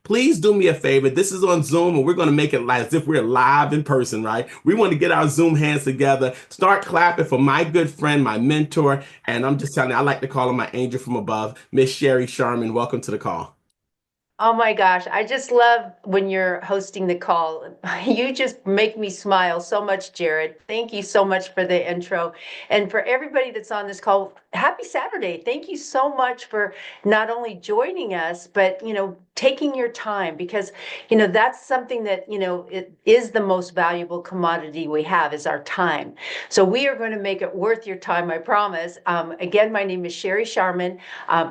Please do me a favor. This is on Zoom, and we're going to make it as if we're live in person, right? We want to get our Zoom hands together, start clapping for my good friend, my mentor, and I'm just telling you, I like to call her my angel from above, Miss Sherry Sharman. Welcome to the call. Oh my gosh, I just love when you're hosting the call. You just make me smile so much, Jared. Thank you so much for the intro. And for everybody that's on this call, happy Saturday. Thank you so much for not only joining us, but taking your time because that's something that it is the most valuable commodity we have is our time. So we are going to make it worth your time, I promise. Again, my name is Sherry Sharman.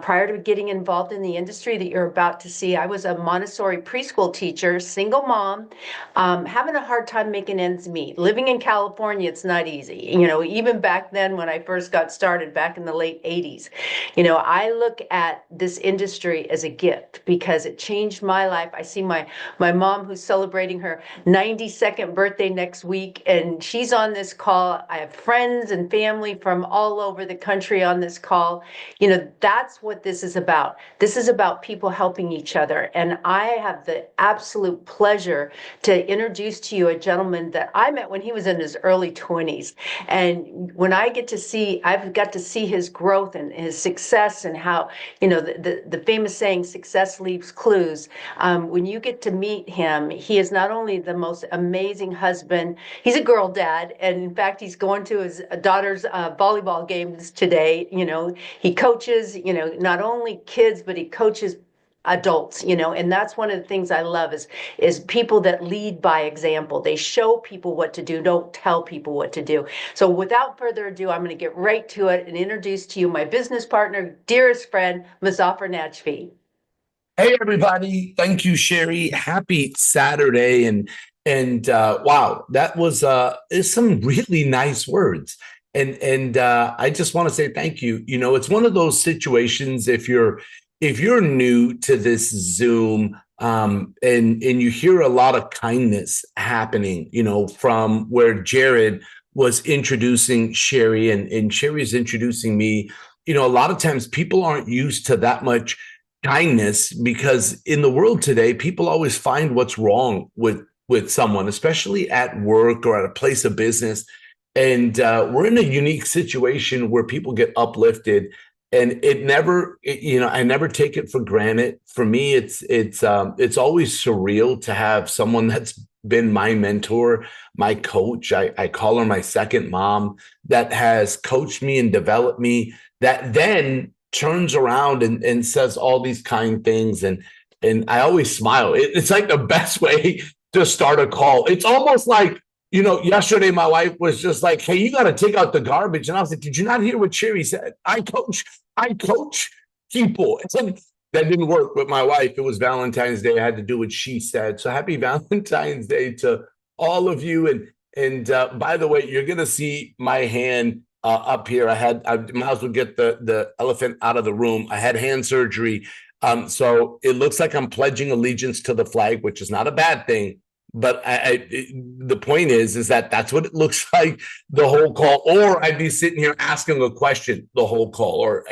Prior to getting involved in the industry that you're about to see, I was a Montessori preschool teacher, single mom, having a hard time making ends meet. Living in California, it's not easy. Even back then when I first got started back in the late 80s, I look at this industry as a gift because it changed my life. I see my mom who's celebrating her 92nd birthday next week, and she's on this call. I have friends and family from all over the country on this call. That's what this is about. This is about people helping each other. And I have the absolute pleasure to introduce to you a gentleman that I met when he was in his early 20s. And when I've got to see his growth and his success and how, the famous saying, success leaves clues. When you get to meet him, he is not only the most amazing husband, he's a girl dad. And in fact, he's going to his daughter's volleyball games today. He coaches, not only kids, but he coaches adults, and that's one of the things I love is people that lead by example. They show people what to do, don't tell people what to do. So without further ado, I'm going to get right to it and introduce to you my business partner, dearest friend, Muzaffar Najfi. Hey everybody, thank you, Sherry. Happy Saturday. And wow, that was is some really nice words. And I just want to say thank you. It's one of those situations if you're new to this Zoom and you hear a lot of kindness happening, from where Jared was introducing Sherry and Sherry's introducing me. A lot of times people aren't used to that much kindness because in the world today, people always find what's wrong with someone, especially at work or at a place of business. And we're in a unique situation where people get uplifted, and I never take it for granted. For me, it's always surreal to have someone that's been my mentor, my coach. I call her my second mom, that has coached me and developed me, that then turns around and says all these kind things. And I always smile. It's like the best way to start a call. It's almost like, yesterday my wife was just like, hey, you got to take out the garbage. And I was like, did you not hear what Sherry said? I coach people. And that didn't work with my wife. It was Valentine's Day. I had to do what she said. So happy Valentine's Day to all of you. And by the way, you're going to see my hand up here. I might as well get the elephant out of the room. I had hand surgery. So it looks like I'm pledging allegiance to the flag, which is not a bad thing. But the point is that that's what it looks like the whole call, or I'd be sitting here asking a question the whole call, or,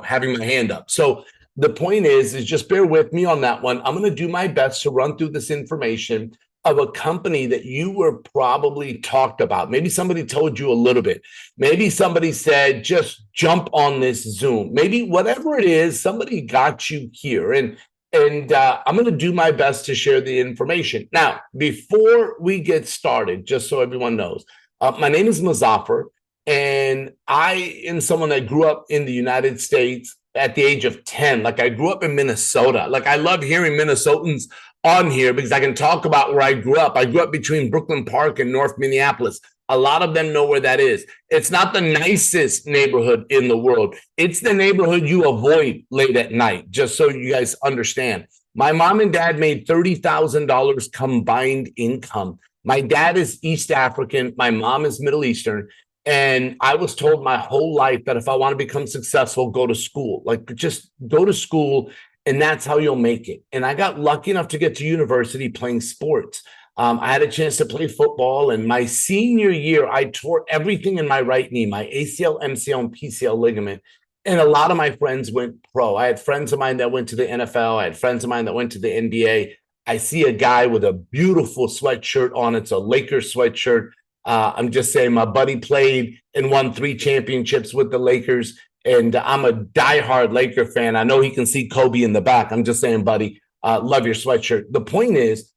having my hand up. So the point is just bear with me on that one. I'm going to do my best to run through this information of a company that you were probably talked about. Maybe somebody told you a little bit. Maybe somebody said, just jump on this Zoom. Maybe whatever it is, somebody got you here. And I'm going to do my best to share the information. Now, before we get started, just so everyone knows, my name is Muzaffar, and I am someone that grew up in the United States at the age of 10. Like, I grew up in Minnesota. Like, I love hearing Minnesotans on here because I can talk about where I grew up. I grew up between Brooklyn Park and North Minneapolis. A lot of them know where that is. It's not the nicest neighborhood in the world. It's the neighborhood you avoid late at night, just so you guys understand. My mom and dad made $30,000 combined income. My dad is East African. My mom is Middle Eastern. And I was told my whole life that if I want to become successful, go to school. Like, just go to school, and that's how you'll make it. And I got lucky enough to get to university playing sports. I had a chance to play football, and my senior year, I tore everything in my right knee, my ACL, MCL, and PCL ligament. And a lot of my friends went pro. I had friends of mine that went to the NFL. I had friends of mine that went to the NBA. I see a guy with a beautiful sweatshirt on. It's a Lakers sweatshirt. I'm just saying my buddy played and won 3 championships with the Lakers. And I'm a diehard Laker fan. I know he can see Kobe in the back. I'm just saying, buddy, love your sweatshirt. The point is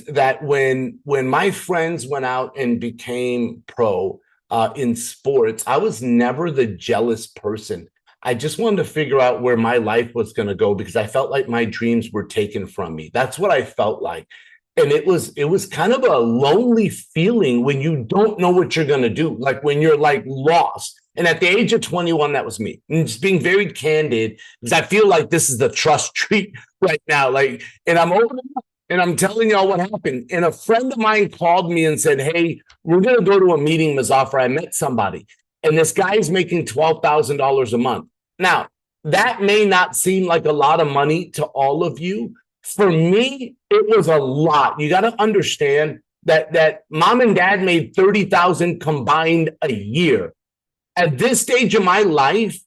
that when my friends went out and became pro in sports, I was never the jealous person. I just wanted to figure out where my life was going to go because I felt like my dreams were taken from me. That's what I felt like. And it was kind of a lonely feeling when you don't know what you're going to do, like when you're like lost. And at the age of 21, that was me. And just being very candid, because I feel like this is the trust treat right now. Like, and I'm over and I'm telling y'all what happened. And a friend of mine called me and said, hey, we're going to go to a meeting, Mazafar. I met somebody. And this guy is making $12,000 a month. Now, that may not seem like a lot of money to all of you. For me, it was a lot. You got to understand that mom and dad made $30,000 combined a year. At this stage of my life,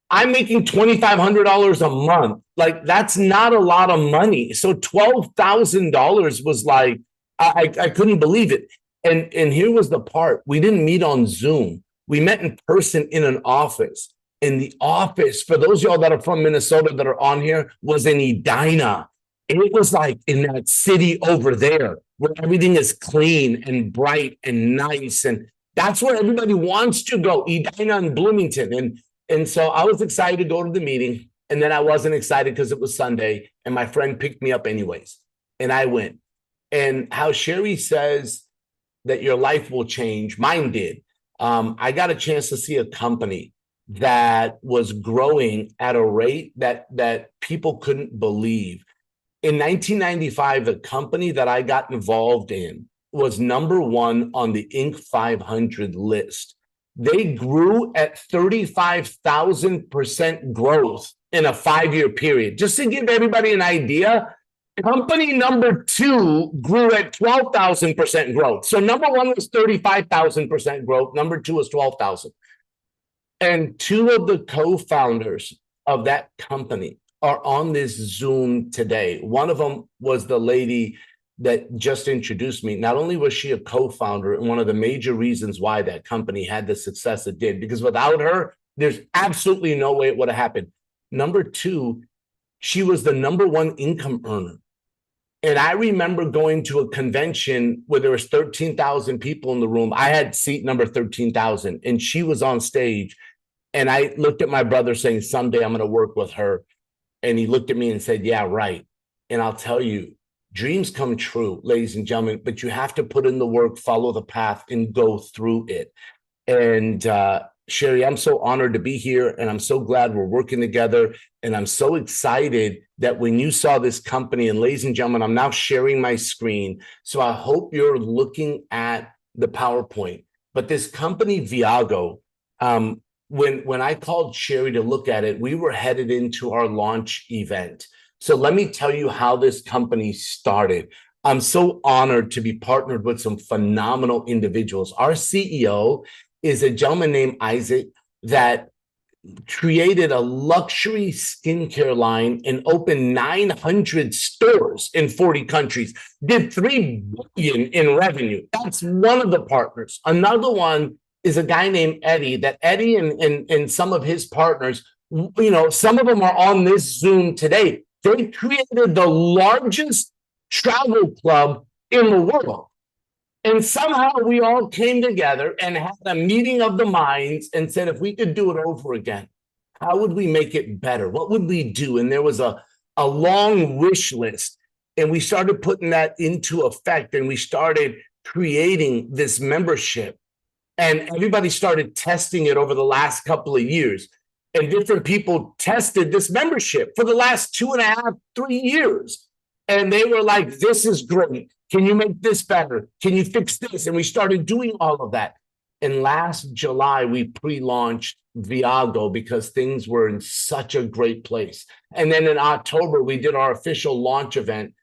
I'm making $2,500 a month. Like, that's not a lot of money. So $12,000 was like, I couldn't believe it. And here was the part. We didn't meet on Zoom. We met in person in an office. And the office, for those of y'all that are from Minnesota that are on here, was in Edina. It was like in that city over there where everything is clean and bright and nice. And that's where everybody wants to go, Edina and Bloomington. And so I was excited to go to the meeting. And then I wasn't excited because it was Sunday. And my friend picked me up anyways. And I went. And how Sherry says that your life will change, mine did. I got a chance to see a company that was growing at a rate that people couldn't believe. In 1995, the company that I got involved in was #1 on the Inc. 500 list. They grew at 35,000% growth in a 5-year period. Just to give everybody an idea, company #2 grew at 12,000% growth. So #1 was 35,000% growth. #2 was 12,000. And 2 of the co-founders of that company are on this Zoom today. One of them was the lady that just introduced me. Not only was she a co-founder and one of the major reasons why that company had the success it did, because without her, there's absolutely no way it would have happened. #2, she was the #1 income earner. And I remember going to a convention where there was 13,000 people in the room. I had seat number 13,000, and she was on stage. And I looked at my brother saying, someday I'm going to work with her. And he looked at me and said, yeah, right. And I'll tell you, dreams come true, ladies and gentlemen, but you have to put in the work, follow the path, and go through it. And Sherry, I'm so honored to be here, and I'm so glad we're working together. And I'm so excited that when you saw this company, and ladies and gentlemen, I'm now sharing my screen. So I hope you're looking at the PowerPoint. But this company, Viago, when I called Sherry to look at it, we were headed into our launch event. So let me tell you how this company started. I'm so honored to be partnered with some phenomenal individuals. Our CEO is a gentleman named Isaac that created a luxury skincare line and opened 900 stores in 40 countries, did $3 billion in revenue. That's one of the partners. Another one is a guy named Eddie, that Eddie and some of his partners, you know, some of them are on this Zoom today. They created the largest travel club in the world. And somehow we all came together and had a meeting of the minds and said, if we could do it over again, how would we make it better? What would we do? And there was a long wish list. And we started putting that into effect. And we started creating this membership. And everybody started testing it over the last couple of years. And different people tested this membership for the last 2.5, 3 years. And they were like, this is great. Can you make this better? Can you fix this? And we started doing all of that. And last July, we pre-launched Viago because things were in such a great place. And then in October, we did our official launch event.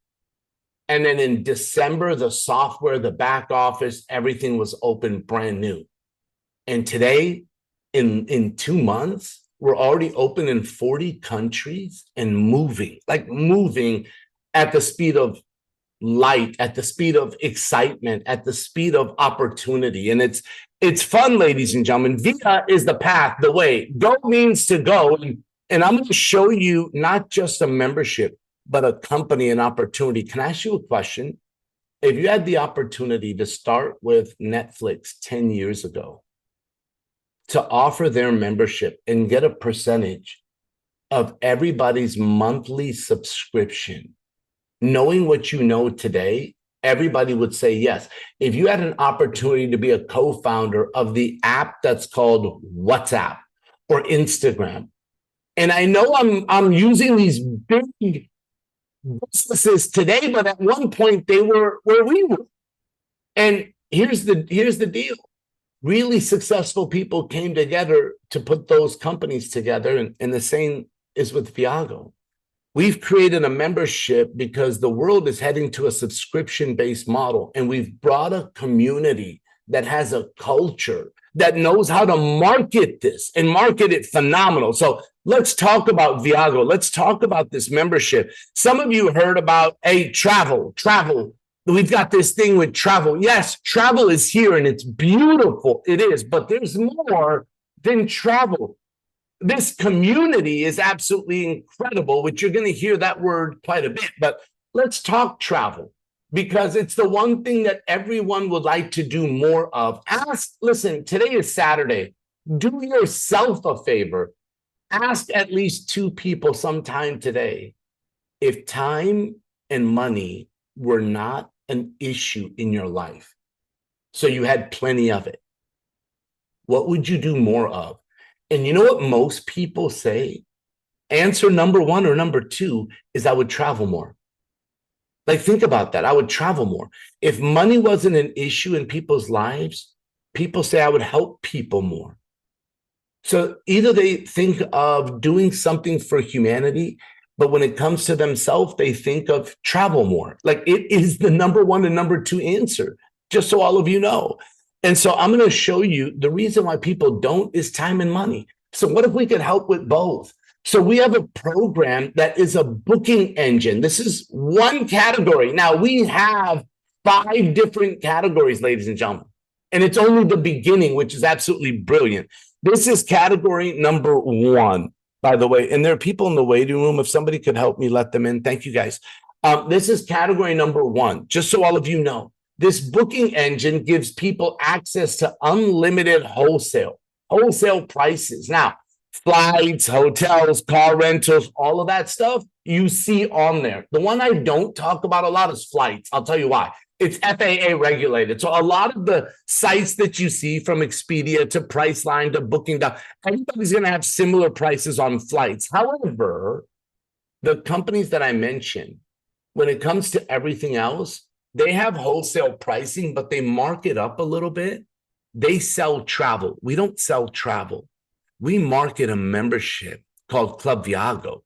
And then in December, the software, the back office, everything was open brand new. And today, in 2 months, We're already open in 40 countries and moving at the speed of light, at the speed of excitement, at the speed of opportunity. And it's fun, ladies and gentlemen. Via is the path, the way. Go means to go. And I'm going to show you not just a membership, but a company, an opportunity. Can I ask you a question? If you had the opportunity to start with Netflix 10 years ago, to offer their membership and get a percentage of everybody's monthly subscription, knowing what you know today, everybody would say yes. If you had an opportunity to be a co-founder of the app that's called WhatsApp or Instagram, and I know I'm using these big businesses today, but at one point they were where we were. And here's the deal. Really successful people came together to put those companies together, and the same is with Viago. We've created a membership because the world is heading to a subscription-based model, and we've brought a community that has a culture that knows how to market this and market it phenomenal. So let's talk about Viago. Let's talk about this membership. Some of you heard about, hey, travel. We've got this thing with travel. Yes, travel is here and it's beautiful. It is, but there's more than travel. This community is absolutely incredible, which you're going to hear that word quite a bit. But let's talk travel, because it's the one thing that everyone would like to do more of. Listen, today is Saturday. Do yourself a favor. Ask at least 2 people sometime today if time and money were not an issue in your life, so you had plenty of it, what would you do more of? And you know what most people say? Answer number 1 or number 2 is I would travel more. Like, think about that. I would travel more. If money wasn't an issue in people's lives, people say I would help people more. So either they think of doing something for humanity, but when it comes to themselves, they think of travel more. Like, it is the number 1 and number 2 answer, just so all of you know. And so I'm going to show you the reason why people don't is time and money. So what if we could help with both? So we have a program that is a booking engine. This is one category. Now, we have 5 different categories, ladies and gentlemen, and it's only the beginning, which is absolutely brilliant. This is category number 1, by the way, and there are people in the waiting room. If somebody could help me let them in, thank you guys. This is category number 1, just so all of you know. This booking engine gives people access to unlimited wholesale prices. Now, flights, hotels, car rentals, all of that stuff you see on there. The one I don't talk about a lot is flights. I'll tell you why. It's FAA regulated. So a lot of the sites that you see, from Expedia to Priceline to Booking.com, everybody's going to have similar prices on flights. However, the companies that I mentioned, when it comes to everything else, they have wholesale pricing, but they mark it up a little bit. They sell travel. We don't sell travel. We market a membership called Club Viago.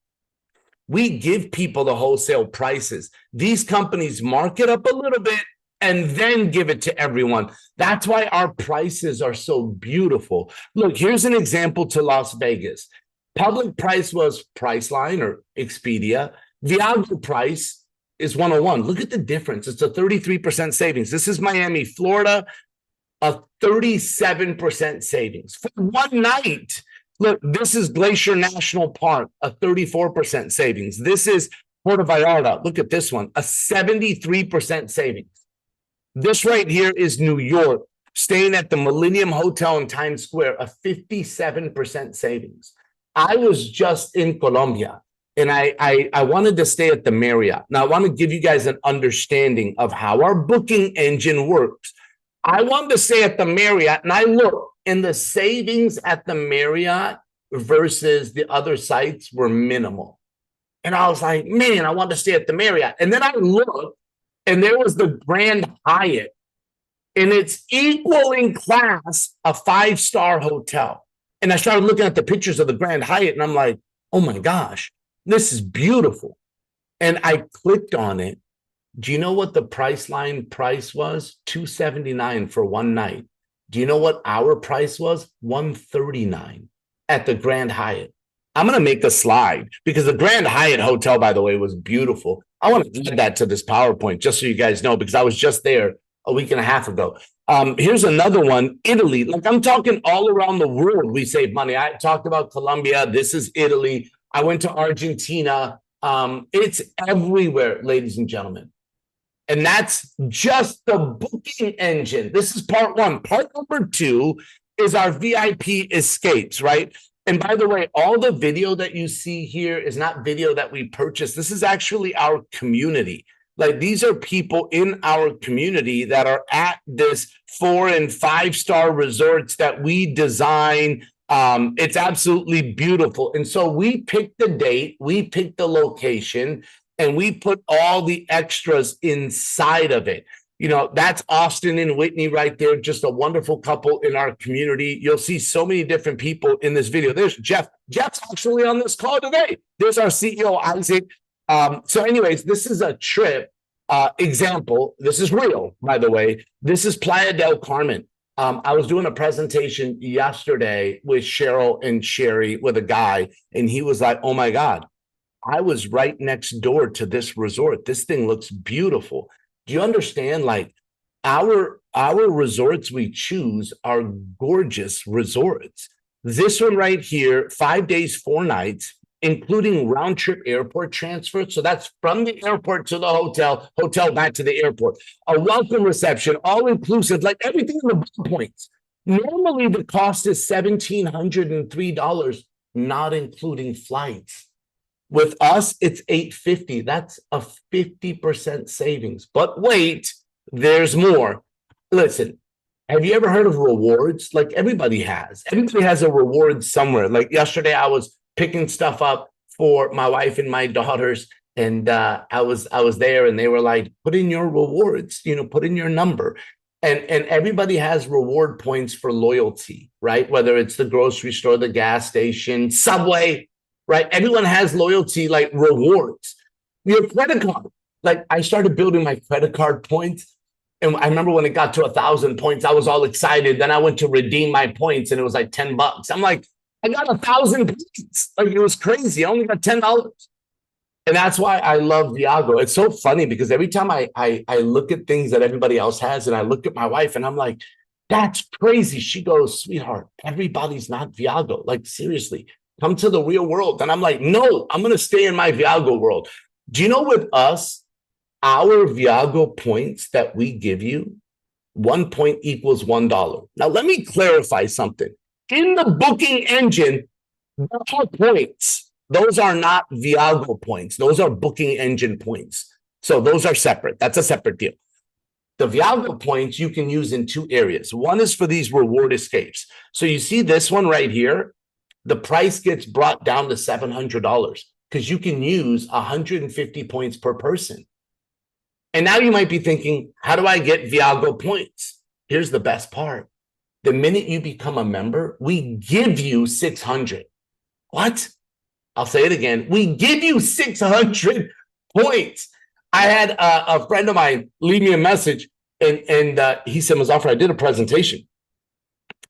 We give people the wholesale prices. These companies mark it up a little bit and then give it to everyone. That's why our prices are so beautiful. Look, here's an example to Las Vegas. Public price was Priceline or Expedia. Viago price is 101. Look at the difference. It's a 33% savings. This is Miami, Florida, a 37% savings for one night. Look, this is Glacier National Park, a 34% savings. This is Puerto Vallarta. Look at this one, a 73% savings. This right here is New York, staying at the Millennium Hotel in Times Square, a 57% savings. I was just in Colombia, and I wanted to stay at the Marriott. Now, I want to give you guys an understanding of how our booking engine works. I wanted to stay at the Marriott, and I looked, and the savings at the Marriott versus the other sites were minimal. And I was like, man, I want to stay at the Marriott. And then I looked, and there was the Grand Hyatt, and it's equal in class a 5-star hotel. And I started looking at the pictures of the Grand Hyatt, and I'm like, oh my gosh, this is beautiful. And I clicked on it. Do you know what the Priceline price was? $279 for one night. Do you know what our price was? $139. at the Grand Hyatt. I'm going to make a slide because the Grand Hyatt Hotel, by the way, was beautiful. I want to add that to this PowerPoint just so you guys know, because I was just there a week and a half ago. Here's another one, Italy. Like I'm talking all around the world, we save money. I talked about Colombia. This is Italy. I went to Argentina. It's everywhere, ladies and gentlemen. And that's just the booking engine. This is part one. Part number two is our VIP escapes, right? And by the way, all the video that you see here is not video that we purchased. This is actually our community. Like these are people in our community that are at this 4- and 5-star resorts that we design. It's absolutely beautiful. And so we picked the date, we picked the location, and we put all the extras inside of it. You know, that's Austin and Whitney right there, just a wonderful couple in our community. You'll see so many different people in this video. There's Jeff. Jeff's actually on this call today. There's our CEO, Isaac. So anyways, this is a trip example. This is real, by the way. This is Playa del Carmen. I was doing a presentation yesterday with Cheryl and Sherry with a guy, and he was like, oh my God, I was right next door to this resort. This thing looks beautiful. Do you understand? Like our resorts we choose are gorgeous resorts. This one right here, 5 days, 4 nights, including round trip airport transfer. So that's from the airport to the hotel, hotel back to the airport. A welcome reception, all inclusive, like everything in the bullet points. Normally the cost is $1,703, not including flights. With us, it's $850. That's a 50% savings. But wait, there's more. Listen, have you ever heard of rewards? Like everybody has. Everybody has a reward somewhere. Like yesterday, I was picking stuff up for my wife and my daughters, and I was there, and they were like, "Put in your rewards. You know, put in your number." And everybody has reward points for loyalty, right? Whether it's the grocery store, the gas station, Subway. Right? Everyone has loyalty, like rewards. Your credit card. Like I started building my credit card points. And I remember when it got to 1,000 points, I was all excited. Then I went to redeem my points and it was like $10. I'm like, I got 1,000 points. Like it was crazy. I only got $10. And that's why I love Viago. It's so funny because every time I look at things that everybody else has, and I look at my wife and I'm like, that's crazy. She goes, sweetheart, everybody's not Viago. Like seriously. Come to the real world. And I'm like, no, I'm going to stay in my Viago world. Do you know with us, our Viago points that we give you, 1 point equals $1. Now, let me clarify something. In the booking engine, there are points. Those are not Viago points. Those are booking engine points. So those are separate. That's a separate deal. The Viago points you can use in 2 areas. One is for these reward escapes. So you see this one right here. The price gets brought down to $700 because you can use 150 points per person. And now you might be thinking, how do I get Viago points? Here's the best part. The minute you become a member, we give you 600. What? I'll say it again. We give you 600 points. I had a friend of mine leave me a message and he said, Muzaffar, I did a presentation.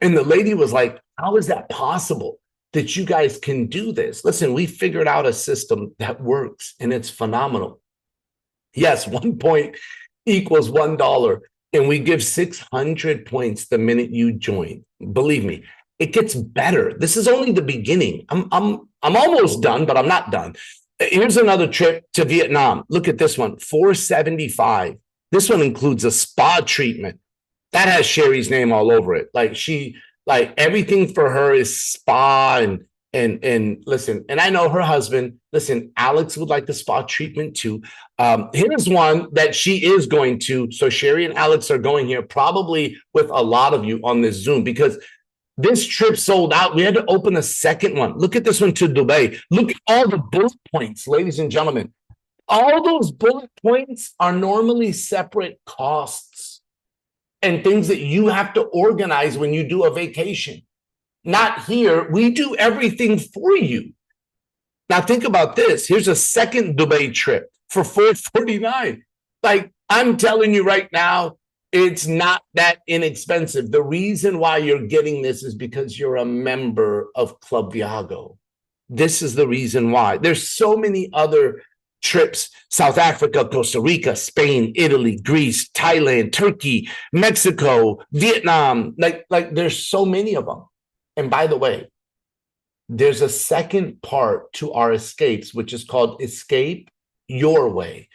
And the lady was like, how is that possible? That you guys can do this. Listen, we figured out a system that works and it's phenomenal. Yes, 1 point equals $1, and we give 600 points the minute you join. Believe me, it gets better. This is only the beginning. I'm almost done, but I'm not done. Here's another trip to Vietnam. Look at this one, $475. This one includes a spa treatment. That has Sherry's name all over it. Like everything for her is spa and listen, and I know her husband, listen, Alex would like the spa treatment too. Here's one that she is going to. So Sherry and Alex are going here probably with a lot of you on this Zoom because this trip sold out. We had to open a second one. Look at this one to Dubai. Look at all the bullet points, ladies and gentlemen. All those bullet points are normally separate costs and things that you have to organize when you do a vacation. Not here. We do everything for you. Now think about this. Here's a second Dubai trip for $449. Like I'm telling you right now, It's not that inexpensive. The reason why you're getting this is because you're a member of Club Viago. This is the reason why. There's so many other trips: South Africa, Costa Rica, Spain, Italy, Greece, Thailand, Turkey, Mexico, Vietnam. Like there's so many of them. And by the way, there's a second part to our escapes, which is called Escape Your Way.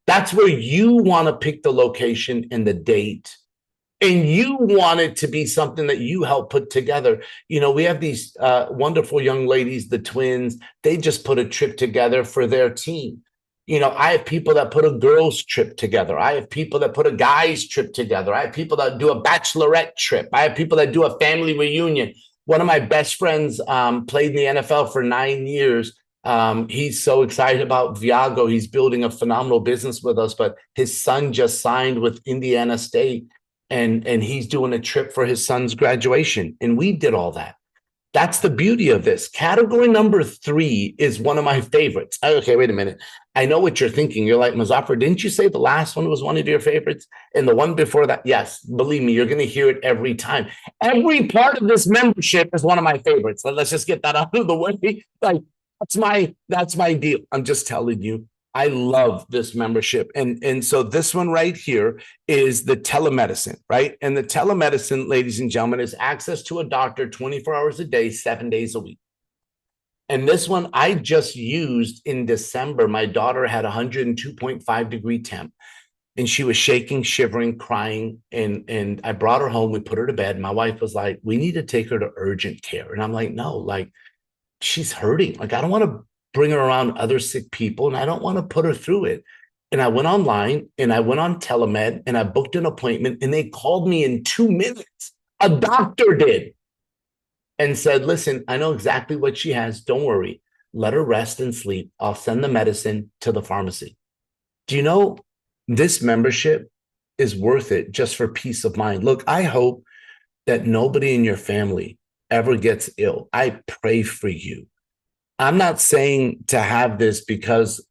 That's where you want to pick the location and the date. And you want it to be something that you help put together. You know, we have these wonderful young ladies, the twins. They just put a trip together for their team. You know, I have people that put a girls' trip together. I have people that put a guys' trip together. I have people that do a bachelorette trip. I have people that do a family reunion. One of my best friends played in the NFL for 9 years. He's so excited about Viago. He's building a phenomenal business with us, but his son just signed with Indiana State, and he's doing a trip for his son's graduation. And we did all that. That's the beauty of this. Category number 3 is one of my favorites. Okay, wait a minute. I know what you're thinking. You're like, Muzaffar, didn't you say the last one was one of your favorites? And the one before that? Yes, believe me, you're going to hear it every time. Every part of this membership is one of my favorites. Let's just get that out of the way. Like, that's my deal. I'm just telling you. I love this membership. And so this one right here is the telemedicine, right? And the telemedicine, ladies and gentlemen, is access to a doctor 24 hours a day, 7 days a week. And this one I just used in December. My daughter had 102.5 degree temp, and she was shaking, shivering, crying. And I brought her home. We put her to bed. My wife was like, we need to take her to urgent care. And I'm like, no, like, she's hurting. Like, I don't want to bring her around other sick people, and I don't want to put her through it. And I went online and I went on telemed and I booked an appointment, and they called me in 2 minutes. A doctor did, and said, listen, I know exactly what she has. Don't worry. Let her rest and sleep. I'll send the medicine to the pharmacy. Do you know this membership is worth it just for peace of mind? Look, I hope that nobody in your family ever gets ill. I pray for you. I'm not saying to have this because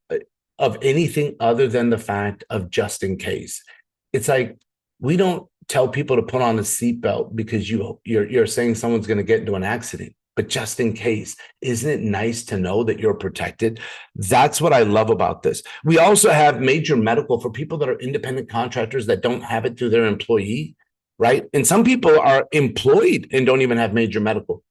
of anything other than the fact of just in case. It's like, we don't tell people to put on a seatbelt because you're saying someone's going to get into an accident, but just in case. Isn't it nice to know that you're protected? That's what I love about this. We also have major medical for people that are independent contractors that don't have it through their employee, right? And some people are employed and don't even have major medical.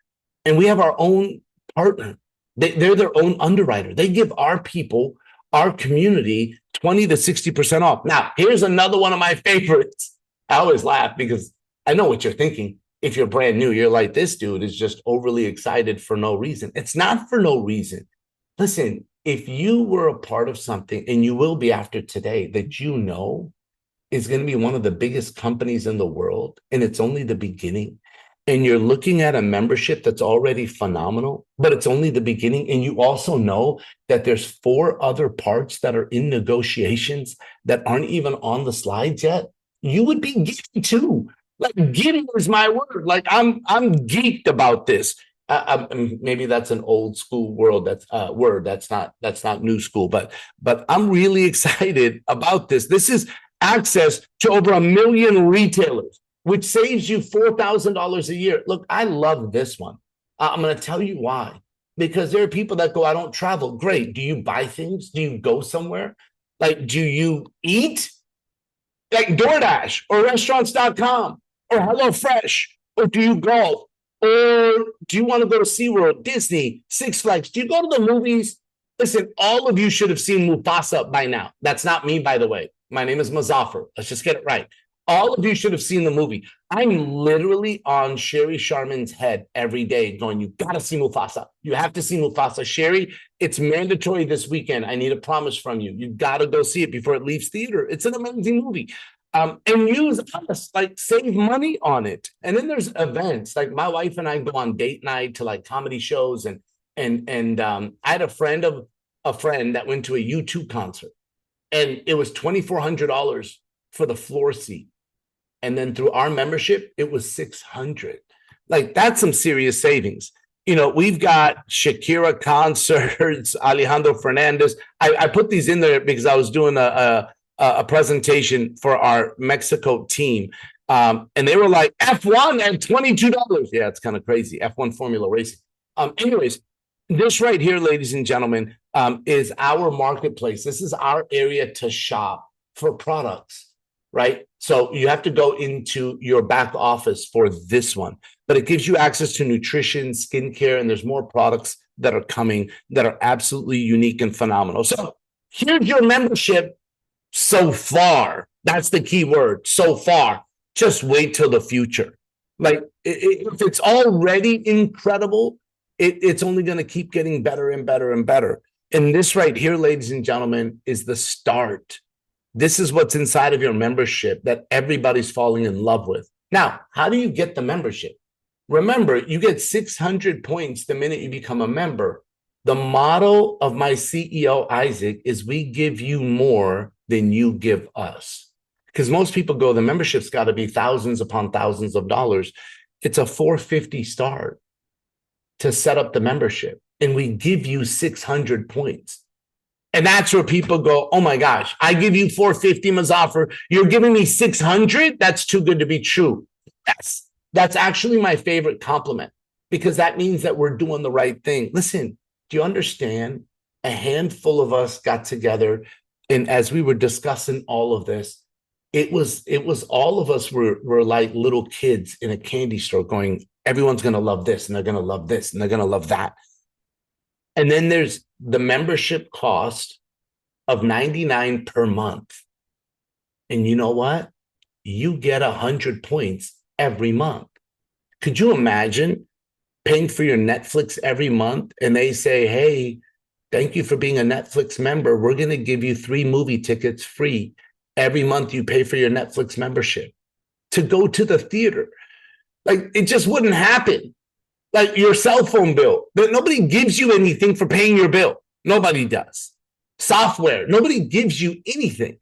And we have our own partner. They're their own underwriter. They give our people, our community, 20 to 60% off. Now, here's another one of my favorites. I always laugh because I know what you're thinking. If you're brand new, you're like, this dude is just overly excited for no reason. It's not for no reason. Listen, if you were a part of something, and you will be after today, that you know is going to be one of the biggest companies in the world, and it's only the beginning, and you're looking at a membership that's already phenomenal, but it's only the beginning, and you also know that there's 4 other parts that are in negotiations that aren't even on the slides yet, you would be giddy too. Like, giddy is my word. Like, I'm geeked about this. Maybe that's an old school word. That's not new school. But I'm really excited about this. This is access to over 1 million retailers, which saves you $4,000 a year. Look, I love this one. I'm going to tell you why. Because there are people that go, I don't travel. Great. Do you buy things? Do you go somewhere? Like, do you eat? Like DoorDash or restaurants.com or HelloFresh? Or do you golf? Or do you want to go to SeaWorld, Disney, Six Flags? Do you go to the movies? Listen, all of you should have seen Mufasa by now. That's not me, by the way. My name is Muzaffar. Let's just get it right. All of you should have seen the movie. I'm literally on Sherry Sharman's head every day going, you got to see Mufasa. You have to see Mufasa. Sherry, it's mandatory this weekend. I need a promise from you. You got to go see it before it leaves theater. It's an amazing movie. And use us, like, save money on it. And then there's events. Like, my wife and I go on date night to like comedy shows. And I had a friend that went to a U2 concert. And it was $2,400 for the floor seat. And then through our membership, it was $600. Like, that's some serious savings. You know, we've got Shakira concerts, Alejandro Fernandez. I put these in there because I was doing a a presentation for our Mexico team. And they were like, F1 at $22. Yeah, it's kind of crazy. F1 Formula Racing. Anyways, this right here, ladies and gentlemen, is our marketplace. This is our area to shop for products, right? So you have to go into your back office for this one, but it gives you access to nutrition, skincare, and there's more products that are coming that are absolutely unique and phenomenal. So here's your membership so far. That's the key word, so far. Just wait till the future. Like, if it's already incredible, it's only going to keep getting better and better and better. And this right here, ladies and gentlemen, is the start. This is what's inside of your membership that everybody's falling in love with. Now, how do you get the membership? Remember, you get 600 points the minute you become a member. The motto of my CEO, Isaac, is we give you more than you give us. Because most people go, the membership's got to be thousands upon thousands of dollars. It's a $450 start to set up the membership. And we give you 600 points. And that's where people go, oh my gosh, I give you 450 Mazaffer. You're giving me 600? That's too good to be true. Yes. That's actually my favorite compliment, because that means that we're doing the right thing. Listen, do you understand? A handful of us got together, and as we were discussing all of this, it was all of us were like little kids in a candy store going, everyone's going to love this, and they're going to love this, and they're going to love that. And then there's the membership cost of $99 per month. And you know what? You get 100 points every month. Could you imagine paying for your Netflix every month and they say, hey, thank you for being a Netflix member. We're going to give you 3 movie tickets free every month you pay for your Netflix membership to go to the theater. Like, it just wouldn't happen. Like your cell phone bill, but nobody gives you anything for paying your bill. Nobody does. Software, nobody gives you anything.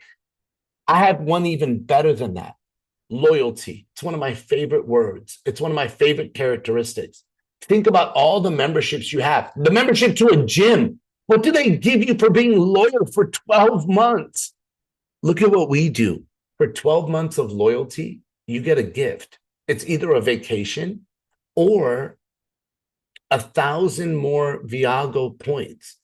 I have one even better than that. Loyalty. It's one of my favorite words. It's one of my favorite characteristics. Think about all the memberships you have. The membership to a gym. What do they give you for being loyal for 12 months? Look at what we do. For 12 months of loyalty, you get a gift. It's either a vacation or 1,000 more Viago points.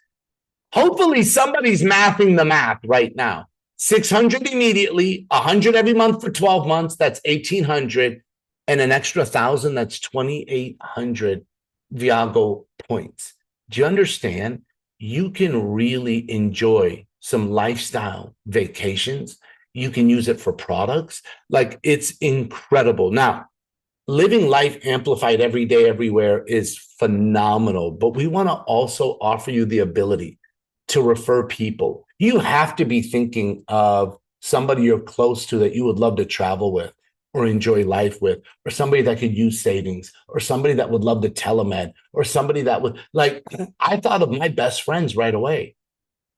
Hopefully somebody's mathing the math right now. 600 immediately, 100 every month for 12 months, that's 1,800, and an extra 1,000, that's 2,800 Viago points. Do you understand? You can really enjoy some lifestyle vacations. You can use it for products. Like, it's incredible. Now, living life amplified every day, everywhere is phenomenal, but we want to also offer you the ability to refer people. You have to be thinking of somebody you're close to that you would love to travel with or enjoy life with, or somebody that could use savings, or somebody that would love to telemed, or somebody that would, like, I thought of my best friends right away.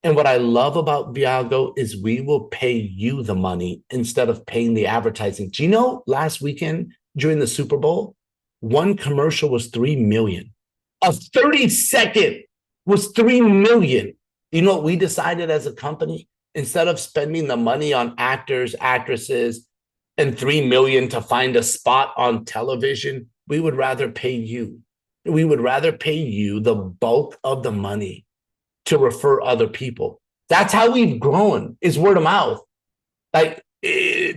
And what I love about Viago is we will pay you the money instead of paying the advertising. Do you know last weekend during the Super Bowl, one commercial was 3 million. A 30-second was 3 million. You know what we decided as a company? Instead of spending the money on actors, actresses, and 3 million to find a spot on television, we would rather pay you. We would rather pay you the bulk of the money to refer other people. That's how we've grown, is word of mouth. Like,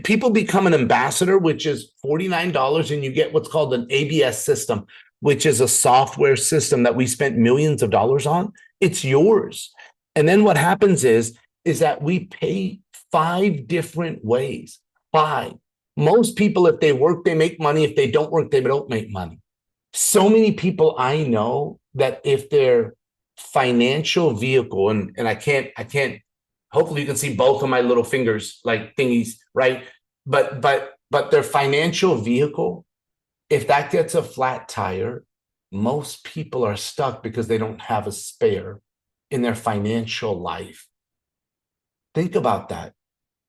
people become an ambassador, which is $49, and you get what's called an ABS system, which is a software system that we spent millions of dollars on. It's yours. And then what happens is that we pay 5 different ways. 5. Most people, if they work, they make money. If they don't work, they don't make money. So many people I know that if their financial vehicle, and I can't, hopefully you can see both of my little fingers like thingies, right? But their financial vehicle, if that gets a flat tire, most people are stuck because they don't have a spare in their financial life. Think about that.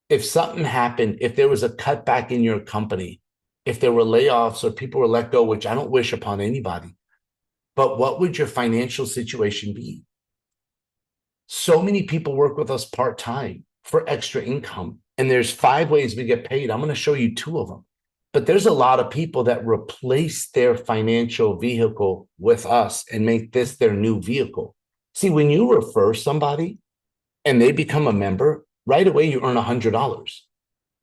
If something happened, if there was a cutback in your company, if there were layoffs or people were let go, which I don't wish upon anybody, but what would your financial situation be? So many people work with us part-time for extra income. And there's 5 ways we get paid. I'm going to show you 2 of them. But there's a lot of people that replace their financial vehicle with us and make this their new vehicle. See, when you refer somebody and they become a member, right away you earn $100.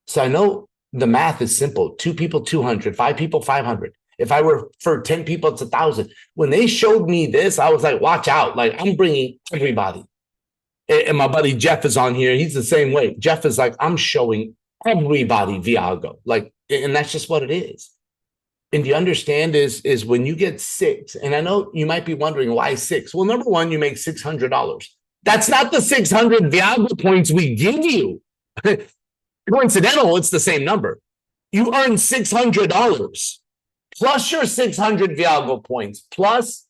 So I know the math is simple. 2 people, 200, 5 people, 500. If I refer 10 people, it's 1,000. When they showed me this, I was like, watch out. Like, I'm bringing everybody. And my buddy Jeff is on here. He's the same way. Jeff is like, I'm showing everybody Viago. Like, and that's just what it is. And you understand is when you get 6, and I know you might be wondering why 6. Well, number one, you make $600. That's not the 600 Viago points we give you. Coincidental, it's the same number. You earn $600 plus your 600 Viago points plus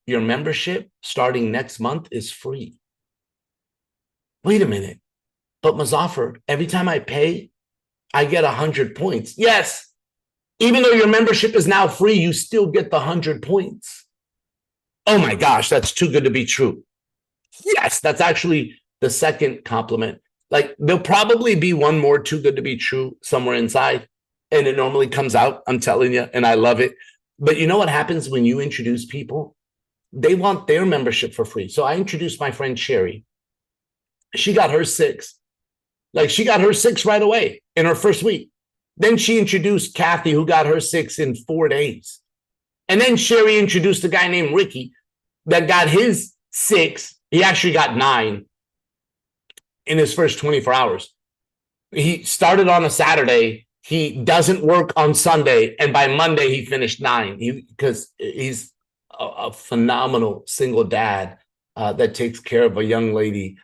your membership starting next month is free. Wait a minute. But Muzaffar, every time I pay, I get 100 points. Yes. Even though your membership is now free, you still get the 100 points. Oh my gosh, that's too good to be true. Yes, that's actually the second compliment. Like, there'll probably be one more too good to be true somewhere inside. And it normally comes out, I'm telling you, and I love it. But you know what happens when you introduce people? They want their membership for free. So I introduced my friend Sherry. She got her 6. Like, she got her 6 right away in her first week. Then she introduced Kathy, who got her 6 in 4 days. And then Sherry introduced a guy named Ricky that got his 6. He actually got 9 in his first 24 hours. He started on a Saturday. He doesn't work on Sunday. And by Monday, he finished 9 because he's a phenomenal single dad that takes care of a young lady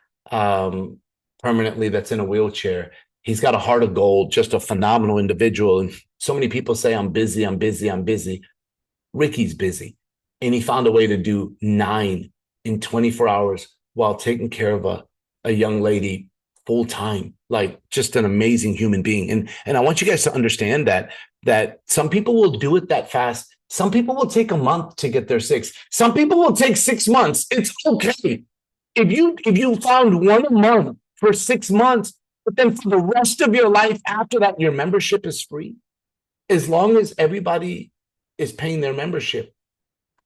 permanently that's in a wheelchair. He's got a heart of gold, just a phenomenal individual. And so many people say, I'm busy, I'm busy, I'm busy. Ricky's busy. And he found a way to do 9 in 24 hours while taking care of a young lady full time. Like, just an amazing human being. And I want you guys to understand that some people will do it that fast. Some people will take a month to get their 6. Some people will take 6 months. It's okay. If you found one a month for 6 months, but then for the rest of your life after that, your membership is free. As long as everybody is paying their membership.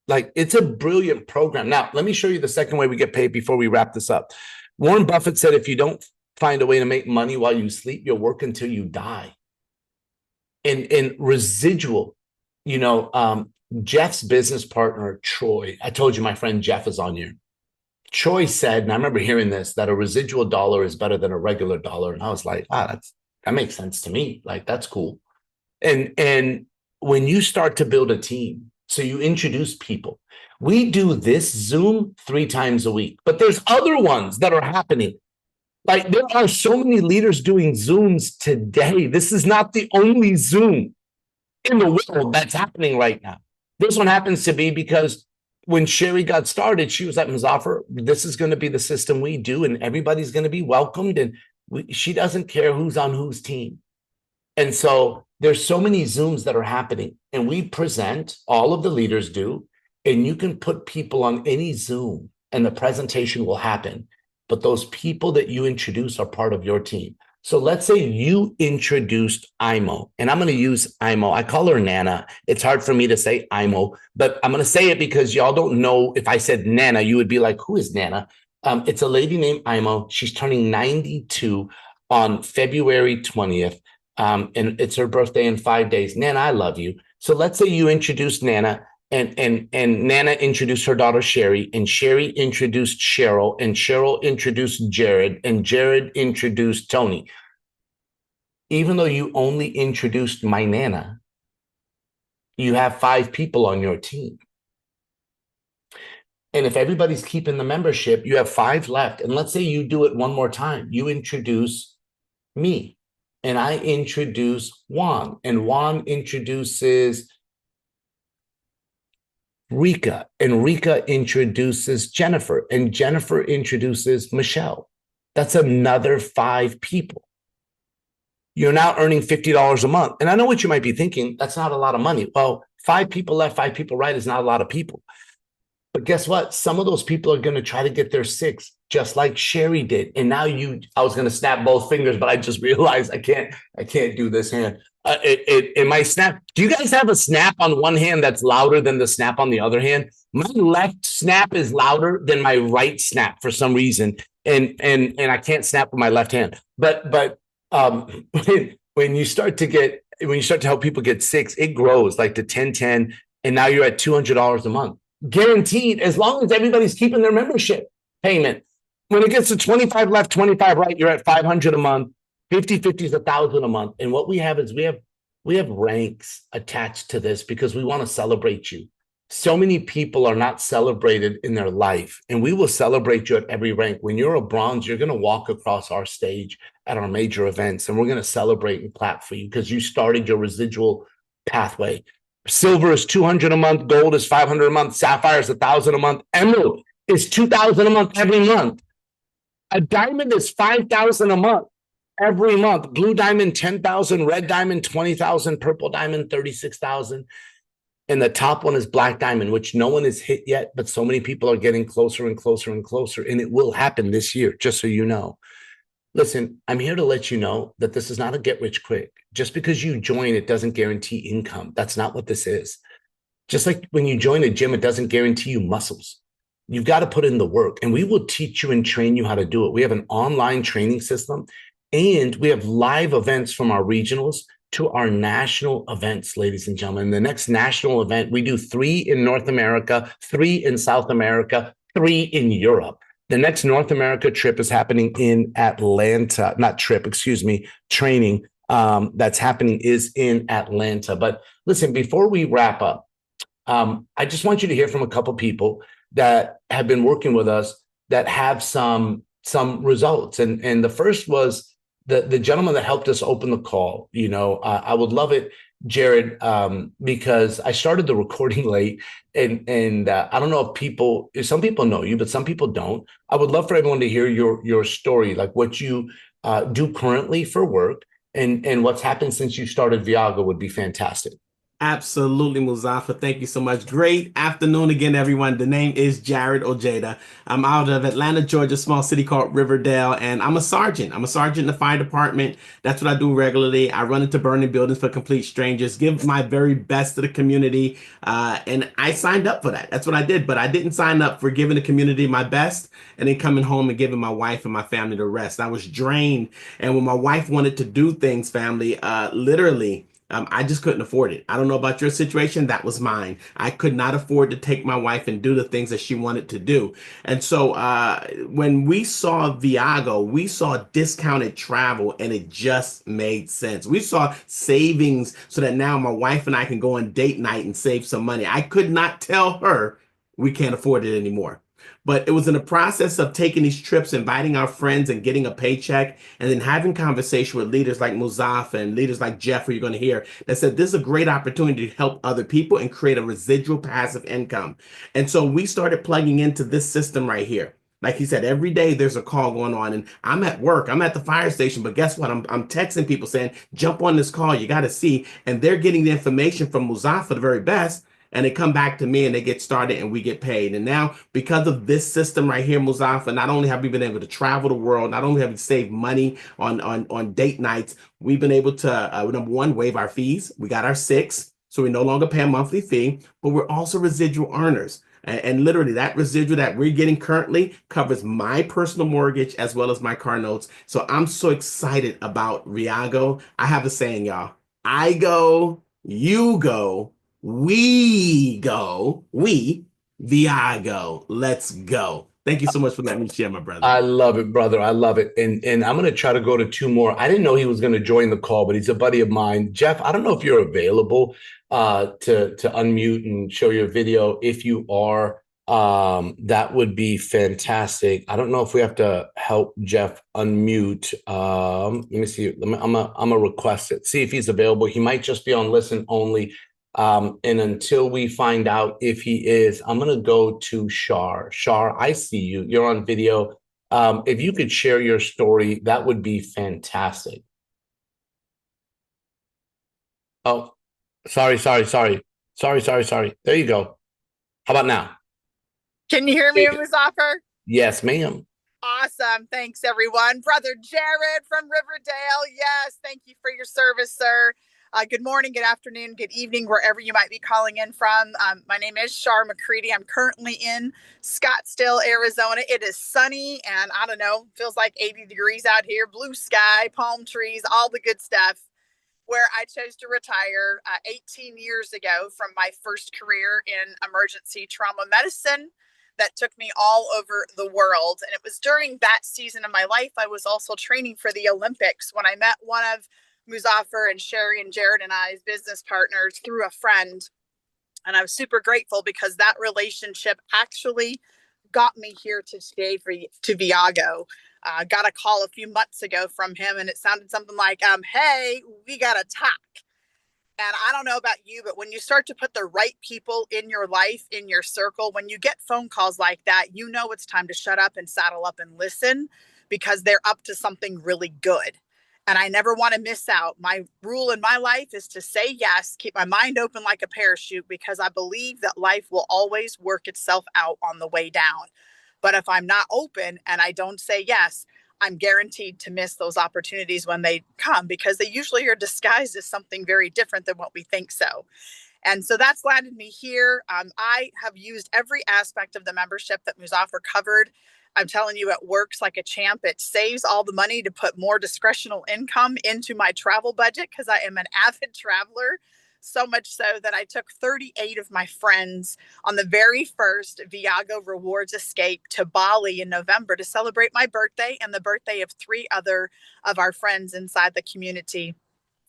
Like, it's a brilliant program. Now, let me show you the second way we get paid before we wrap this up. Warren Buffett said, if you don't find a way to make money while you sleep, you'll work until you die. And residual, Jeff's business partner, Troy, I told you my friend Jeff is on here. Troy said, and I remember hearing this, that a residual dollar is better than a regular dollar. And I was like, that makes sense to me. Like, that's cool. And when you start to build a team, so you introduce people, we do this Zoom 3 times a week, but there's other ones that are happening. Like, there are so many leaders doing Zooms today. This is not the only Zoom in the world that's happening right now. This one happens to be because when Sherry got started, she was like, Muzaffar, this is going to be the system we do, and everybody's going to be welcomed. And she doesn't care who's on whose team. And so there's so many Zooms that are happening, and we present, all of the leaders do, and you can put people on any Zoom and the presentation will happen. But those people that you introduce are part of your team. So let's say you introduced Imo, and I'm going to use Imo. I call her Nana. It's hard for me to say Imo, but I'm going to say it because y'all don't know. If I said Nana, you would be like, who is Nana? It's a lady named Imo. She's turning 92 on February 20th. And it's her birthday in 5 days. Nana, I love you. So let's say you introduced Nana, and Nana introduced her daughter Sherry, and Sherry introduced Cheryl, and Cheryl introduced Jared, and Jared introduced Tony. Even though you only introduced my Nana, you have 5 people on your team. And if everybody's keeping the membership, you have 5 left. And let's say you do it one more time. You introduce me, and I introduce Juan, and Juan introduces Rika, and Rika introduces Jennifer, and Jennifer introduces Michelle. That's another 5 people. You're now earning $50 a month. And I know what you might be thinking, that's not a lot of money. Well, 5 people left, 5 people right is not a lot of people. But guess what? Some of those people are going to try to get their six, just like Sherry did. And now I was going to snap both fingers, but I just realized I can't do this hand. In my snap, do you guys have a snap on one hand that's louder than the snap on the other hand? My left snap is louder than my right snap for some reason. And I can't snap with my left hand. But when you start to help people get six, it grows like to 10, and now you're at $200 a month. Guaranteed, as long as everybody's keeping their membership payment. When it gets to 25 left, 25 right, you're at 500 a month. 50/50 is 1,000 a month. And what we have is we have ranks attached to this because we want to celebrate you. So many people are not celebrated in their life, and we will celebrate you at every rank. When you're a bronze, you're going to walk across our stage at our major events, and we're going to celebrate and clap for you because you started your residual pathway. Silver is 200 a month, gold is 500 a month, sapphire is 1,000 a month, emerald is 2,000 a month every month. A diamond is 5,000 a month every month. Blue diamond 10,000, red diamond 20,000, purple diamond 36,000. And the top one is black diamond, which no one has hit yet, but so many people are getting closer and closer and closer, and it will happen this year, just so you know. Listen, I'm here to let you know that this is not a get rich quick. Just because you join, it doesn't guarantee income. That's not what this is. Just like when you join a gym, it doesn't guarantee you muscles. You've got to put in the work, and we will teach you and train you how to do it. We have an online training system, and we have live events from our regionals to our national events, ladies and gentlemen. The next national event, we do 3 in North America, 3 in South America, 3 in Europe. The next North America trip is happening in Atlanta, not trip, excuse me, training that's happening is in Atlanta. But listen, before we wrap up, I just want you to hear from a couple people that have been working with us that have some results. And the first was the gentleman that helped us open the call. You know, I would love it, Jared, because I started the recording late, and I don't know if some people know you, but some people don't. I would love for everyone to hear your story, like what you do currently for work, and what's happened since you started Viago would be fantastic. Absolutely, Muzafa. Thank you so much. Great afternoon again, everyone. The name is Jared Ojeda. I'm out of Atlanta, Georgia, small city called Riverdale, and I'm a sergeant. I'm a sergeant in the fire department. That's what I do regularly. I run into burning buildings for complete strangers, give my very best to the community, and I signed up for that. That's what I did, but I didn't sign up for giving the community my best and then coming home and giving my wife and my family the rest. I was drained, and when my wife wanted to do things, family, literally, I just couldn't afford it. I don't know about your situation. That was mine. I could not afford to take my wife and do the things that she wanted to do. And so when we saw Viago, we saw discounted travel, and it just made sense. We saw savings so that now my wife and I can go on date night and save some money. I could not tell her we can't afford it anymore. But it was in the process of taking these trips, inviting our friends and getting a paycheck, and then having conversation with leaders like Muzafa and leaders like Jeff, who you're going to hear, that said, this is a great opportunity to help other people and create a residual passive income. And so we started plugging into this system right here. Like he said, every day there's a call going on, and I'm at work, I'm at the fire station, but guess what? I'm texting people saying, jump on this call, you got to see. And they're getting the information from Muzafa, the very best, and they come back to me and they get started and we get paid. And now, because of this system right here, Muzafa, not only have we been able to travel the world, not only have we saved money on date nights, we've been able to, number one, waive our fees. We got our 6, so we no longer pay a monthly fee, but we're also residual earners. And literally that residual that we're getting currently covers my personal mortgage as well as my car notes. So I'm so excited about Viago. I have a saying, y'all. I go, you go, we, Viago. Let's go. Thank you so much for letting me share, my brother. I love it, brother. I love it. And I'm going to try to go to 2 more. I didn't know he was going to join the call, but he's a buddy of mine. Jeff, I don't know if you're available to unmute and show your video. If you are, that would be fantastic. I don't know if we have to help Jeff unmute. Let me see. I'm gonna request it. See if he's available. He might just be on listen only. And until we find out if he is, I'm going to go to Shar. Shar, I see you. You're on video. If you could share your story, that would be fantastic. Oh, sorry. There you go. How about now? Can you hear me, Muzaffar? Yes, ma'am. Awesome. Thanks, everyone. Brother Jared from Riverdale. Yes, thank you for your service, sir. Good morning, good afternoon, good evening, wherever you might be calling in from. My name is Shar McCready. I'm currently in Scottsdale, Arizona. It is sunny and I don't know, feels like 80 degrees out here. Blue sky, palm trees, all the good stuff. Where I chose to retire 18 years ago from my first career in emergency trauma medicine that took me all over the world. And it was during that season of my life, I was also training for the Olympics when I met one of Muzaffar and Sherry and Jared and I's business partners through a friend. And I was super grateful because that relationship actually got me here to stay to Viago. Got a call a few months ago from him, and it sounded something like, "Hey, we got to talk." And I don't know about you, but when you start to put the right people in your life, in your circle, when you get phone calls like that, you know it's time to shut up and saddle up and listen because they're up to something really good. And I never want to miss out. My rule in my life is to say yes, keep my mind open like a parachute, because I believe that life will always work itself out on the way down. But if I'm not open and I don't say yes, I'm guaranteed to miss those opportunities when they come, because they usually are disguised as something very different than what we think so. And so that's landed me here. I have used every aspect of the membership that Muzaffar covered. I'm telling you, it works like a champ. It saves all the money to put more discretional income into my travel budget because I am an avid traveler. So much so that I took 38 of my friends on the very first Viago Rewards Escape to Bali in November to celebrate my birthday and the birthday of 3 other of our friends inside the community.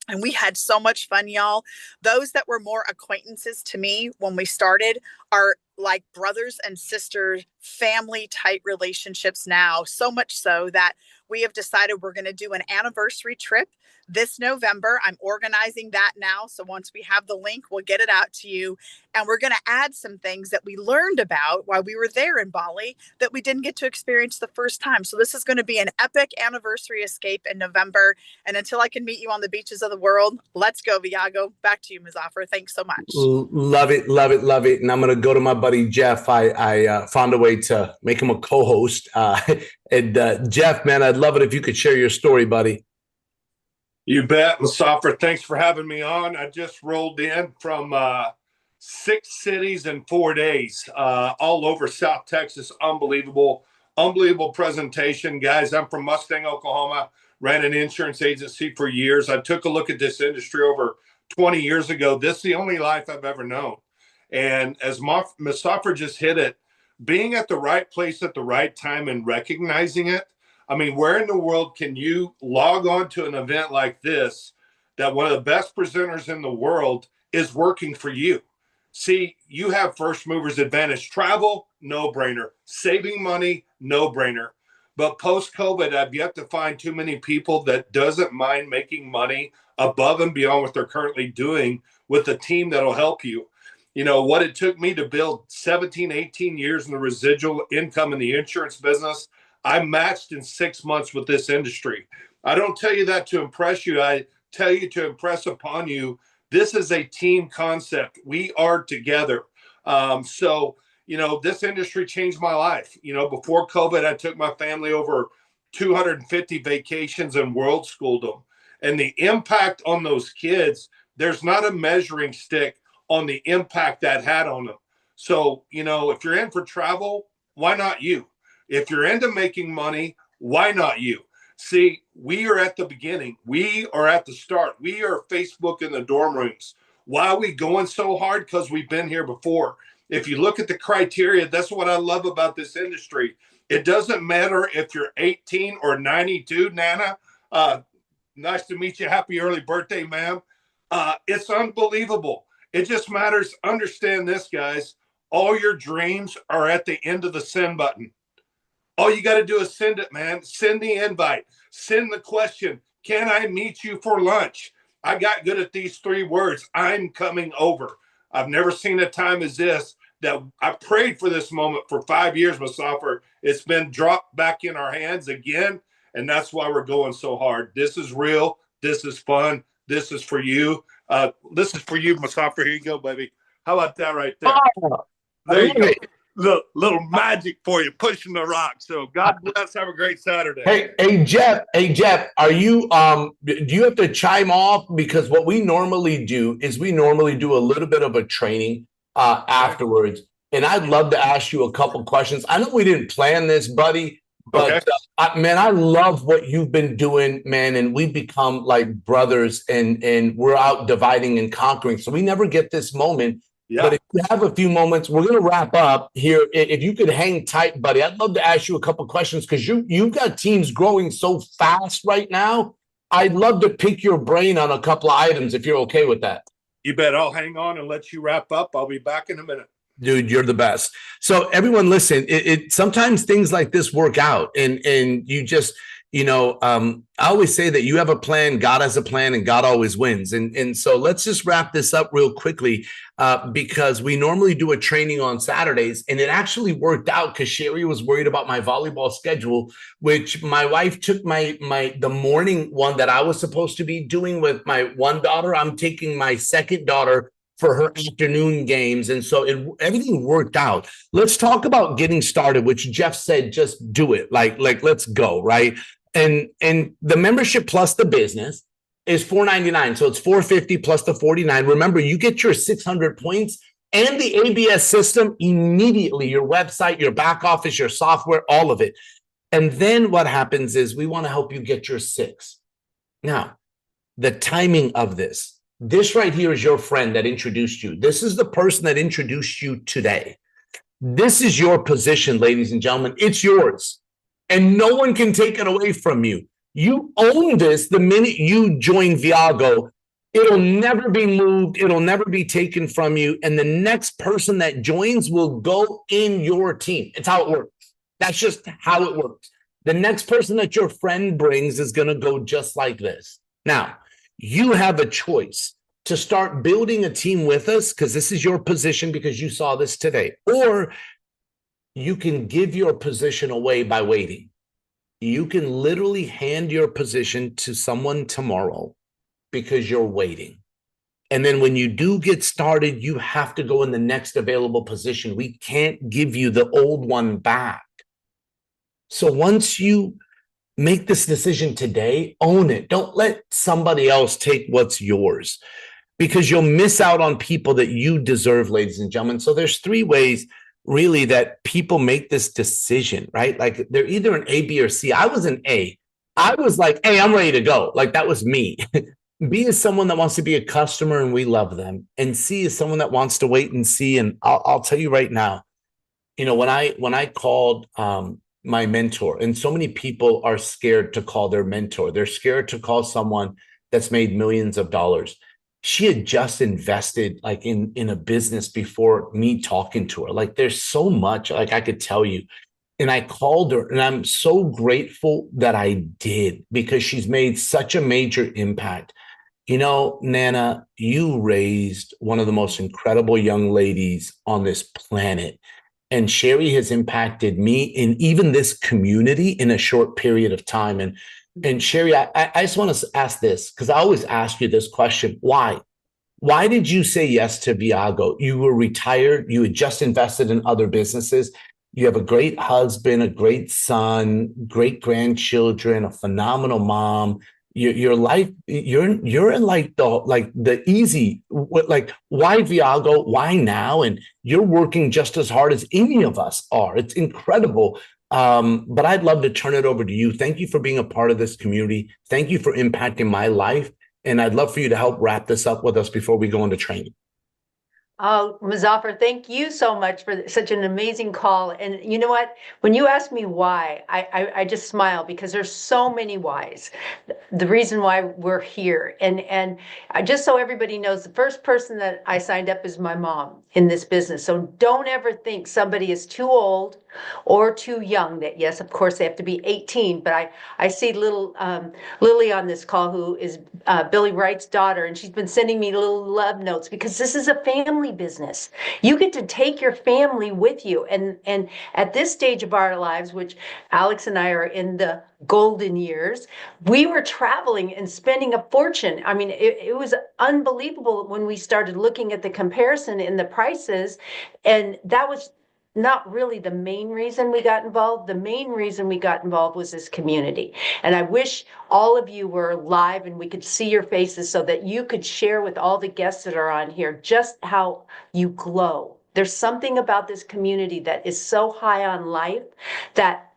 And we had so much fun, y'all. Those that were more acquaintances to me when we started are like brothers and sisters, family type relationships now. So much so that we have decided we're going to do an anniversary trip this November. I'm organizing that now. So once we have the link, we'll get it out to you. And we're going to add some things that we learned about while we were there in Bali that we didn't get to experience the first time. So this is going to be an epic anniversary escape in November. And until I can meet you on the beaches of the world, let's go, Viago. Back to you, Muzaffar. Thanks so much. Love it, love it, love it. And I'm going to go to my buddy Jeff. I found a way to make him a co-host. And Jeff, man, I'd love it if you could share your story, buddy. You bet, Muzaffar. Thanks for having me on. I just rolled in from 6 cities in 4 days, all over South Texas. Unbelievable presentation, guys. I'm from Mustang, Oklahoma. Ran an insurance agency for years. I took a look at this industry over 20 years ago. This is the only life I've ever known. And as Muzaffar just hit it, being at the right place at the right time and recognizing it. I mean, where in the world can you log on to an event like this that one of the best presenters in the world is working for you? See, you have first movers advantage. Travel, no brainer. Saving money, no brainer. But post-COVID, I've yet to find too many people that doesn't mind making money above and beyond what they're currently doing with a team that'll help you. You know, what it took me to build 17, 18 years in the residual income in the insurance business, I matched in 6 months with this industry. I don't tell you that to impress you. I tell you to impress upon you. This is a team concept. We are together. So, you know, this industry changed my life. You know, before COVID, I took my family over 250 vacations and world schooled them. And the impact on those kids, there's not a measuring stick on the impact that had on them. So, you know, if you're in for travel, why not you? If you're into making money, why not you? See, we are at the beginning. We are at the start. We are Facebook in the dorm rooms. Why are we going so hard? Because we've been here before. If you look at the criteria, that's what I love about this industry. It doesn't matter if you're 18 or 92, Nana. Nice to meet you. Happy early birthday, ma'am. It's unbelievable. It just matters. Understand this, guys. All your dreams are at the end of the send button. All you got to do is send it, man. Send the invite. Send the question. Can I meet you for lunch? I got good at these 3 words. I'm coming over. I've never seen a time as this that I prayed for this moment for 5 years, Muzaffar. It's been dropped back in our hands again, and that's why we're going so hard. This is real. This is fun. This is for you. This is for you, Muzaffar. Here you go, baby. How about that right there? Oh, There you go. little magic for you, pushing the rock. So God bless. Have a great Saturday. Hey Jeff, are you do you have to chime off? Because what we normally do is we normally do a little bit of a training afterwards. And I'd love to ask you a couple questions. I know we didn't plan this, buddy, but Okay. man, I love what you've been doing, man. And we've become like brothers, and we're out dividing and conquering. So we never get this moment. Yeah. But if you have a few moments, we're going to wrap up here. If you could hang tight, buddy, I'd love to ask you a couple questions because you've got teams growing so fast right now. I'd love to pick your brain on a couple of items if you're okay with that. You bet. I'll hang on and let you wrap up. I'll be back in a minute. Dude, you're the best. So everyone listen, it sometimes things like this work out, and you just, I always say that you have a plan, God has a plan, and God always wins. And so let's just wrap this up real quickly because we normally do a training on Saturdays, and it actually worked out because Sherry was worried about my volleyball schedule, which my wife took the morning one that I was supposed to be doing with my one daughter. I'm taking my second daughter for her afternoon games. And so everything worked out. Let's talk about getting started, which Jeff said, just do it. Like let's go, right? And the membership plus the business is $499. So it's $450 plus the $49. Remember, you get your 600 points and the ABS system immediately, your website, your back office, your software, all of it. And then what happens is we want to help you get your 6. Now, the timing of this right here is your friend that introduced you. This is the person that introduced you today. This is your position, ladies and gentlemen. It's yours. And no one can take it away from you. You own this the minute you join Viago. It'll never be moved. It'll never be taken from you. And the next person that joins will go in your team. It's how it works. That's just how it works. The next person that your friend brings is going to go just like this. Now, you have a choice to start building a team with us because this is your position because you saw this today. Or you can give your position away by waiting. You can literally hand your position to someone tomorrow because you're waiting. And then when you do get started, you have to go in the next available position. We can't give you the old one back. So once you make this decision today, own it. Don't let somebody else take what's yours because you'll miss out on people that you deserve, ladies and gentlemen. So there's 3 ways really that people make this decision, right? Like they're either an A, B, or C. I was an A. I was like, hey, I'm ready to go. Like that was me. B is someone that wants to be a customer and we love them. And C is someone that wants to wait and see. And I'll tell you right now, when I called, my mentor, and so many people are scared to call their mentor. They're scared to call someone that's made millions of dollars. She had just invested like in a business before me talking to her. Like there's so much like I could tell you. And I called her and I'm so grateful that I did because she's made such a major impact. Nana, you raised one of the most incredible young ladies on this planet. And Sherry has impacted me in even this community in a short period of time. And Sherry, I just want to ask this because I always ask you this question. Why? Why did you say yes to Viago? You were retired. You had just invested in other businesses. You have a great husband, a great son, great grandchildren, a phenomenal mom. Your life, you're in like the easy, like why Viago, why now? And you're working just as hard as any of us are. It's incredible. But I'd love to turn it over to you. Thank you for being a part of this community. Thank you for impacting my life. And I'd love for you to help wrap this up with us before we go into training. Oh, Muzaffar, thank you so much for such an amazing call. And you know what? When you ask me why, I just smile because there's so many whys. The reason why we're here. And just so everybody knows, the first person that I signed up is my mom in this business. So don't ever think somebody is too old or too young. That yes, of course, they have to be 18. But I see little Lily on this call, who is Billy Wright's daughter, and she's been sending me little love notes because this is a family business. You get to take your family with you. And at this stage of our lives, which Alex and I are in the golden years, we were traveling and spending a fortune. I mean, it was unbelievable when we started looking at the comparison in the prices. And that was not really the main reason we got involved. The main reason we got involved was this community. And I wish all of you were live and we could see your faces so that you could share with all the guests that are on here just how you glow. There's something about this community that is so high on life that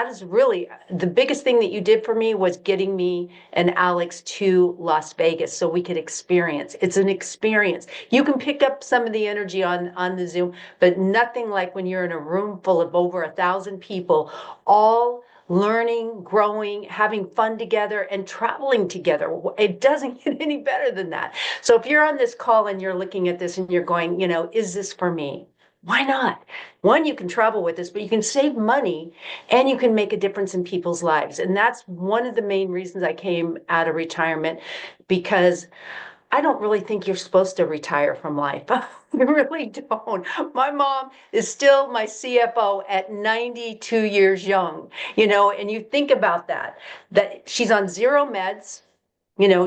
is really the biggest thing that you did for me was getting me and Alex to Las Vegas so we could experience. It's an experience. You can pick up some of the energy on the Zoom, but nothing like when you're in a room full of over 1,000 people, all learning, growing, having fun together, and traveling together. It doesn't get any better than that. So if you're on this call and you're looking at this and you're going, is this for me? Why not? One, you can travel with us, but you can save money and you can make a difference in people's lives. And that's one of the main reasons I came out of retirement, because I don't really think you're supposed to retire from life. I really don't. My mom is still my CFO at 92 years young, and you think about that she's on zero meds.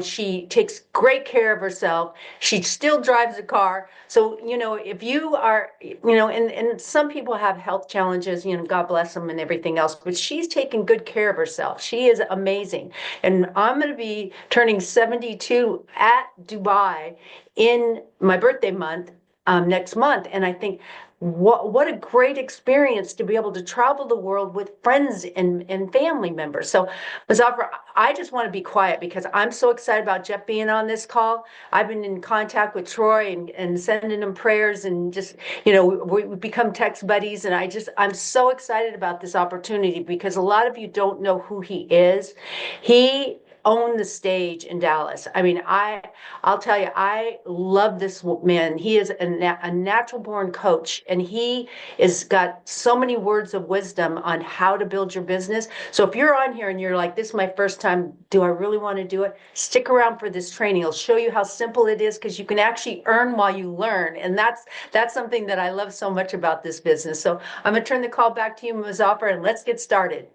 She takes great care of herself. She still drives a car. So, if you are, and some people have health challenges, God bless them and everything else, but she's taking good care of herself. She is amazing. And I'm going to be turning 72 at Dubai in my birthday month, next month. And I think, what a great experience to be able to travel the world with friends and family members. So, Muzaffar, I just want to be quiet because I'm so excited about Jeff being on this call. I've been in contact with Troy and sending him prayers and just, we become text buddies. And I'm so excited about this opportunity because a lot of you don't know who he is. He owned the stage in Dallas. I mean, I'll tell you, I love this man. He is a natural born coach, and he has got so many words of wisdom on how to build your business. So if you're on here and you're like, this is my first time, do I really want to do it? Stick around for this training. It'll show you how simple it is because you can actually earn while you learn. And that's something that I love so much about this business. So I'm going to turn the call back to you, Muzaffar, and let's get started.